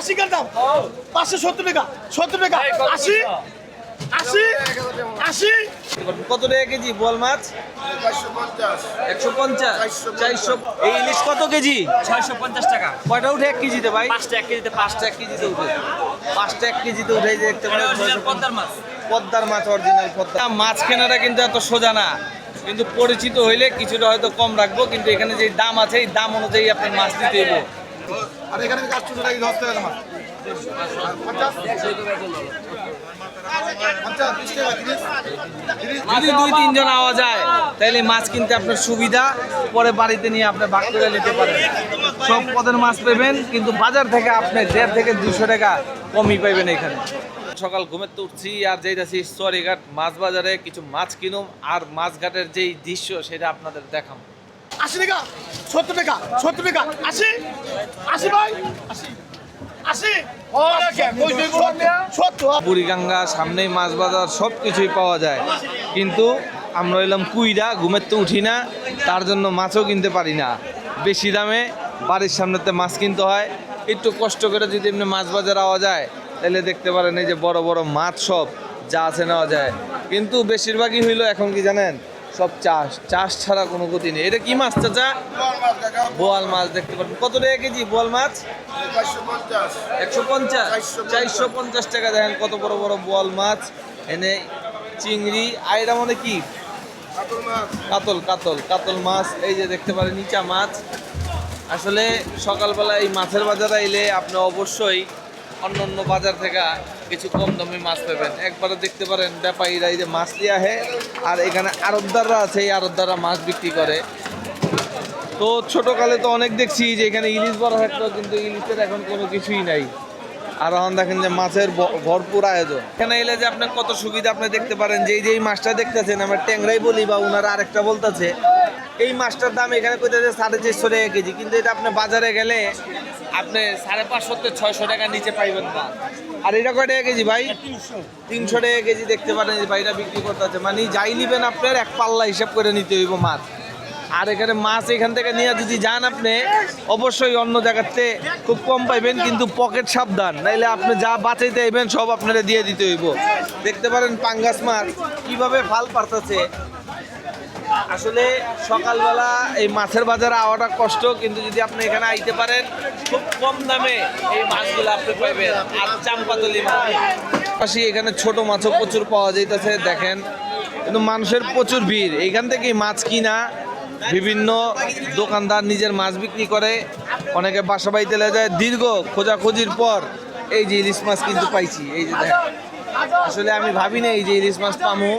80 কার দাম 570 টাকা 70 টাকা 80 80 80 কত টাকা কেজি বোয়াল মাছ? 150 400। এই ইলিশ কত কেজি? 650 টাকা। কয়টা উঠে 1 কেজিতে ভাই? 5টা 1 কেজিতে 5টা 1 কেজিতে উঠে 5টা 1 কেজিতে উঠে দেখতে পারেন পদ্মার মাছ। পদ্মার মাছ, অরিজিনাল পদ্মা মাছ। কেনাটা কিন্তু এত সোজা না, কিন্তু পরিচিত হইলে কিছুটা হয়তো কম রাখবো, কিন্তু এখানে যে দাম আছে এই দাম অনুযায়ী আপনার মাছ দিতে হইব। আর এখানে 800 টাকা 10 টাকা মাছ 50 যদি 2-3 জন আওয়া যায় তাহলে মাছ কিনতে আপনার সুবিধা, পরে বাড়িতে নিয়ে আপনি ভাগ করে নিতে পারেন। সব পদের মাছ পাবেন, কিন্তু বাজার থেকে আপনি 150 থেকে 200 টাকা কমই পাইবেন এখানে। সকাল ঘুমের তো উঠছি আর যাইতাছি সরিঘাট মাছ বাজারে, কিছু মাছ কিনুম আর মাছঘাটের যেই দৃশ্য সেটা আপনাদের দেখাম। 80 টাকা 70 টাকা 70 টাকা 80 80 ভাই 80 80 70 বুড়িগঙ্গা সামনেই মাছ বাজার, সব কিছুই পাওয়া যায়, কিন্তু আমরা হইলাম কুইরা, ঘুমের তো উঠি না, তার জন্য মাছও কিনতে পারি না। বেশি দামে বাড়ির সামনেতে মাছ কিনতে হয়। একটু কষ্ট করে যদি এমনি মাছ বাজার আওয়া যায় তাহলে দেখতে পারেন এই যে বড় বড় মাছ সব যা আছে নেওয়া যায়, কিন্তু বেশিরভাগই হইলো এখন কি জানেন, সব চাষ, চাষ ছাড়া কোনো গতি নেই। এটা কি মাছ চাচা? বোয়াল মাছ দেখতে পারেন। কত টাকা কেজি বোয়াল মাছ? 150 450 টাকা। দেখেন কত বড় বড় বোয়াল মাছ। এনে চিংড়ি, আর এটা মনে কি কাতল কাতল কাতল মাছ। এই যে দেখতে পারেন নিচা মাছ। আসলে সকালবেলা এই মাছের বাজারে এলে আপনি অবশ্যই অন্য অন্য বাজার থেকে কিছু কম দামি মাছ পাবেন। একবারে দেখতে পারেন ব্যাপারীরা এই যে মাছ নিয়ে আসে, আর এখানে আড়তদাররা আছে, এই আড়তদাররা মাছ বিক্রি করে। তো ছোটকালে তো অনেক দেখছি যে এখানে ইলিশ বড় থাকতো, কিন্তু ইলিশের এখন কোনো কিছুই নাই। আর এখন দেখেন যে মাছের ভরপুর আয়োজন। এখানে এলে যে আপনার কত সুবিধা আপনি দেখতে পারেন, যে এই মাছটা দেখতেছেন আমরা ট্যাংরাই বলি, বা ওনারা আরেকটা বলতেছে, এই মাছটার দাম এখানে কইতেছে 450 টাকা কেজি, কিন্তু এটা আপনি বাজারে গেলে আপনি 550 থেকে 600 টাকার নিচে পাইবেন না। আর এটা কয় টাকা কেজি ভাই? 300 টাকা কেজি। দেখতে পারেন যে ভাইরা বিক্রি করতেছে, মানে যাই নিবেন আপনার এক পাল্লা হিসাব করে নিতে হইব মাছ। আর এখানে মাছ এখান থেকে নিয়ে যদি যান আপনি, অবশ্যই অন্য জায়গাতে খুব কম পাইবেন, কিন্তু পকেট সাবধান, নাইলে আপনি যা বাঁচাইতে আইবেন সব আপনারা দিয়ে দিতে হইব। দেখতে পারেন পাঙ্গাস মাছ কিভাবে ফাল পারতেছে। আসলে সকালবেলা এই মাছের বাজারে আওয়াটা কষ্ট, কিন্তু যদি আপনি এখানে আইতে পারেন খুব কম দামে এই মাছগুলো আপনি পাইবেন। আর চাম্পাতলি মাছ পাশে এখানে ছোট মাছও প্রচুর পাওয়া যাইতেছে দেখেন, কিন্তু মানুষের প্রচুর ভিড়। এইখান থেকে মাছ কিনা বিভিন্ন দোকানদার নিজের মাছ বিক্রি করে, অনেকে বাসা বাড়িতে যায়। দীর্ঘ খোঁজাখুঁজির পর এই যে ইলিশ মাছ কিন্তু পাইছি। এই যে দেখেন, আসলে আমি ভাবি না এই যে ইলিশ মাছ পামু,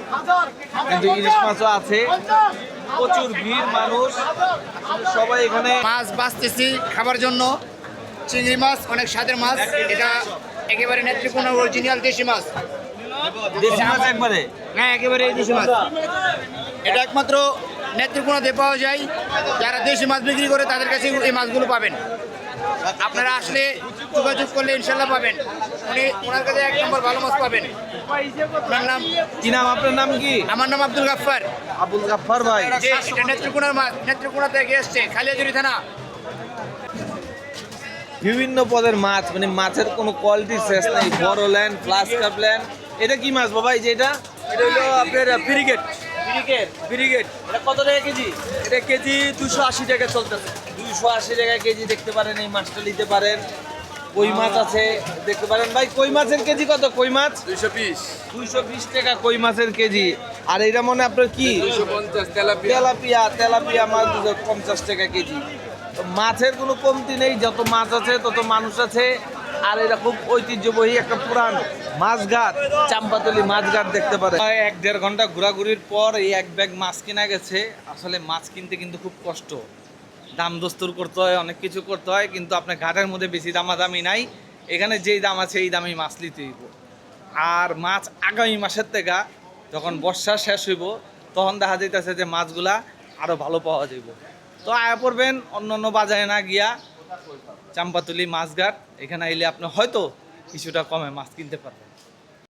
কিন্তু ইলিশ মাছও আছে। প্রচুর ভিড়, মানুষ সবাই এখানে মাছ বাঁচতেছি খাবার জন্য। চিংড়ি মাছ অনেক স্বাদের মাছ, এটা একেবারে নেত্রকোনা অরিজিনাল দেশি মাছ। দেশি মাছ একবারে। হ্যাঁ, একেবারে এই দেশি মাছ। এটা একমাত্র নেত্রকোনাতে পাওয়া যায়। যারা দেশি মাছ বিক্রি করে তাদের কাছে এই মাছগুলো পাবেন। আপনারা আসলে যোগাযোগ করলে ইনশাল্লাহ পাবেন। ওনার কাছে 1 নম্বর ভালো মাছ পাবেন। আপনার নাম কি? নাম আপনার নাম কি? আমার নাম আব্দুল গাফফার। আবুল গাফফার ভাই। এটা নেত্রকোনার মাছ, নেত্রকোনা থেকে এসছে, খালিয়াজুরি থানা। বিভিন্ন পদের মাছ, মানে মাছের কোনো কোয়ালিটি শেষ নেই। বড় ল্যান্ড, প্লাস কাপ ল্যান্ড। এটা কি মাছ বাবা? এই যে এটা এটা হলো আপনার ব্রিগেড। ব্রিগেড। এটা কত টাকা কেজি? এটা কেজি 280 টাকা চলতেছে। 280 টাকা কেজি। দেখতে পারেন এই মাছটা নিতে পারেন। কই মাছ আছে দেখতে পারেন ভাই। কই মাছের কেজি কত? কই মাছ 220 টাকা কই মাছের কেজি। আর এটা মনে আপনার কি 250 তেলাপিয়া মাছ 250 টাকা কেজি। তো মাছের কোনো কমতি নেই, যত মাছ আছে তত মানুষ আছে। আর এটা খুব ঐতিহ্যবাহী একটা পুরান মাছঘাট, চাম্পাতলি মাছঘাট দেখতে পারে। 1-1.5 ঘন্টা ঘোরাঘুরির পর এই এক ব্যাগ মাছ কেনা গেছে। আসলে মাছ কিনতে কিন্তু খুব কষ্ট, দাম দস্তুর করতে হয়, অনেক কিছু করতে হয়, কিন্তু আপনার ঘাটের মধ্যে বেশি দামাদামি নাই। এখানে যেই দাম আছে এই দামেই মাছ নিতে হইব। আর মাছ আগামী মাসের থেকে যখন বর্ষা শেষ হইব তখন দেখা যাইতেছে যে মাছগুলা আরও ভালো পাওয়া যাইব। তো আয়া পড়বেন অন্য অন্য বাজারে না গিয়া চাম্পাতলি মাছঘাট, এখানে আইলে আপনি হয়তো কিছুটা কমে মাছ কিনতে পারবেন।